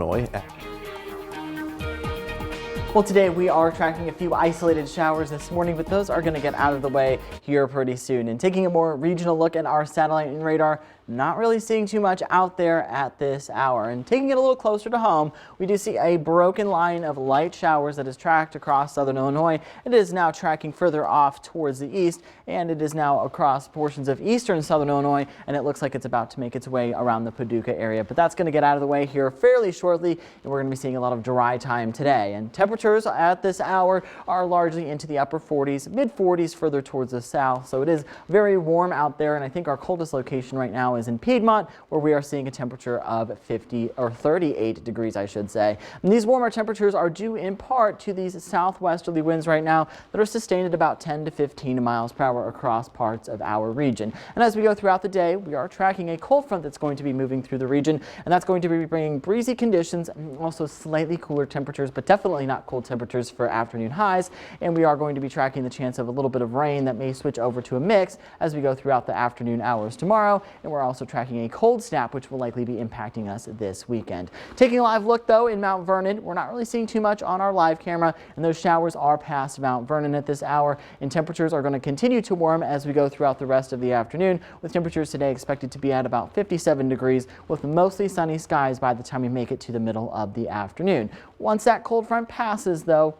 Illinois. Well, today we are tracking a few isolated showers this morning, but those are going to get out of the way here pretty soon. And taking a more regional look at our satellite and radar, not really seeing too much out there at this hour. And taking it a little closer to home, we do see a broken line of light showers that is tracked across southern Illinois. It is now tracking further off towards the east, and it is now across portions of eastern southern Illinois, and it looks like it's about to make its way around the Paducah area. But that's going to get out of the way here fairly shortly, and we're going to be seeing a lot of dry time today. And temperatures at this hour are largely into the upper 40s, mid 40s further towards the south. So it is very warm out there, and I think our coldest location right now is in Piedmont, where we are seeing a temperature of 38 degrees, I should say. And these warmer temperatures are due in part to these southwesterly winds right now that are sustained at about 10 to 15 miles per hour across parts of our region. And as we go throughout the day, we are tracking a cold front that's going to be moving through the region, and that's going to be bringing breezy conditions and also slightly cooler temperatures, but definitely not cold temperatures for afternoon highs. And we are going to be tracking the chance of a little bit of rain that may switch over to a mix as we go throughout the afternoon hours tomorrow. And we're also tracking a cold snap, which will likely be impacting us this weekend. Taking a live look though in Mount Vernon, we're not really seeing too much on our live camera, and those showers are past Mount Vernon at this hour, and temperatures are going to continue to warm as we go throughout the rest of the afternoon, with temperatures today expected to be at about 57 degrees with mostly sunny skies by the time we make it to the middle of the afternoon. Once that cold front passes though,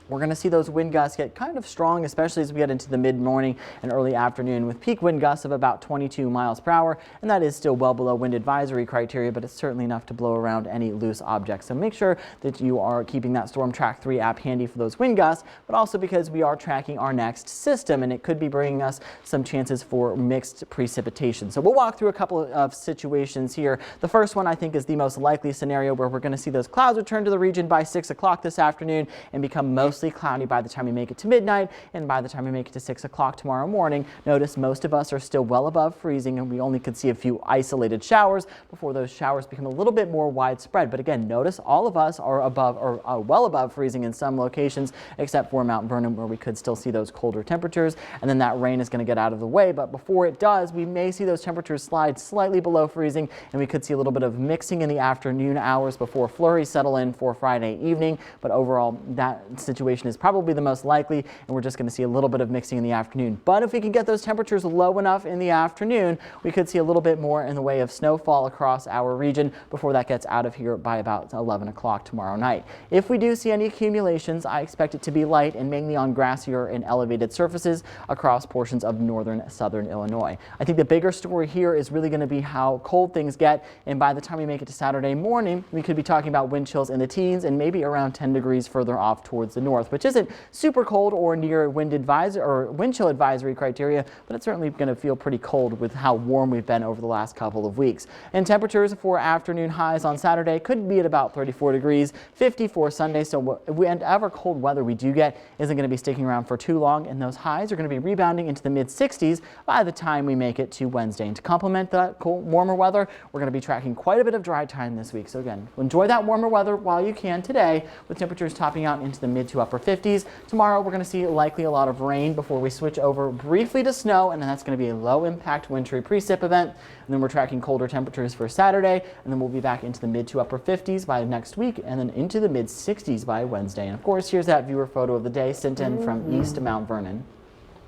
we're going to see those wind gusts get kind of strong, especially as we get into the mid-morning and early afternoon, with peak wind gusts of about 22 miles per hour. And that is still well below wind advisory criteria, but it's certainly enough to blow around any loose objects. So make sure that you are keeping that Storm Track 3 app handy for those wind gusts, but also because we are tracking our next system, and it could be bringing us some chances for mixed precipitation. So we'll walk through a couple of situations here. The first one I think is the most likely scenario, where we're going to see those clouds return to the region by 6 o'clock this afternoon and become mostly cloudy by the time we make it to midnight, and by the time we make it to 6 o'clock tomorrow morning. Notice most of us are still well above freezing, and we only could see a few isolated showers before those showers become a little bit more widespread. But again, notice all of us are above or are well above freezing in some locations, except for Mount Vernon, where we could still see those colder temperatures. And then that rain is going to get out of the way, but before it does, we may see those temperatures slide slightly below freezing, and we could see a little bit of mixing in the afternoon hours before flurries settle in for Friday evening. But overall, that situation is probably the most likely, and we're just going to see a little bit of mixing in the afternoon. But if we can get those temperatures low enough in the afternoon, we could see a little bit more in the way of snowfall across our region before that gets out of here by about 11 o'clock tomorrow night. If we do see any accumulations, I expect it to be light and mainly on grassier and elevated surfaces across portions of northern southern Illinois. I think the bigger story here is really going to be how cold things get, and by the time we make it to Saturday morning, we could be talking about wind chills in the teens and maybe around 10 degrees further off towards the north, which isn't super cold or near wind chill advisory criteria, but it's certainly going to feel pretty cold with how warm we've been over the last couple of weeks. And temperatures for afternoon highs on Saturday could be at about 34 degrees, 50 for Sunday. So whatever cold weather we do get isn't going to be sticking around for too long, and those highs are going to be rebounding into the mid 60s by the time we make it to Wednesday. And to complement that cold, warmer weather, we're going to be tracking quite a bit of dry time this week. So again, enjoy that warmer weather while you can today, with temperatures topping out into the mid to upper 50s. Tomorrow we're going to see likely a lot of rain before we switch over briefly to snow, and then that's going to be a low impact wintry precip event. And then we're tracking colder temperatures for Saturday, and then we'll be back into the mid to upper 50s by next week, and then into the mid 60s by Wednesday. And of course, here's that viewer photo of the day sent in from east of Mount Vernon.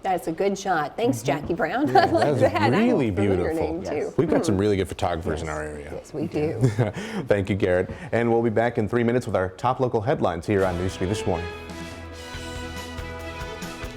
That's a good shot. Thanks, Jackie Brown. Yeah, I like that. really I your beautiful. name too. We've got some really good photographers in our area. Yes, we do. Thank you, Garrett. And we'll be back in 3 minutes with our top local headlines here on News 3 This Morning.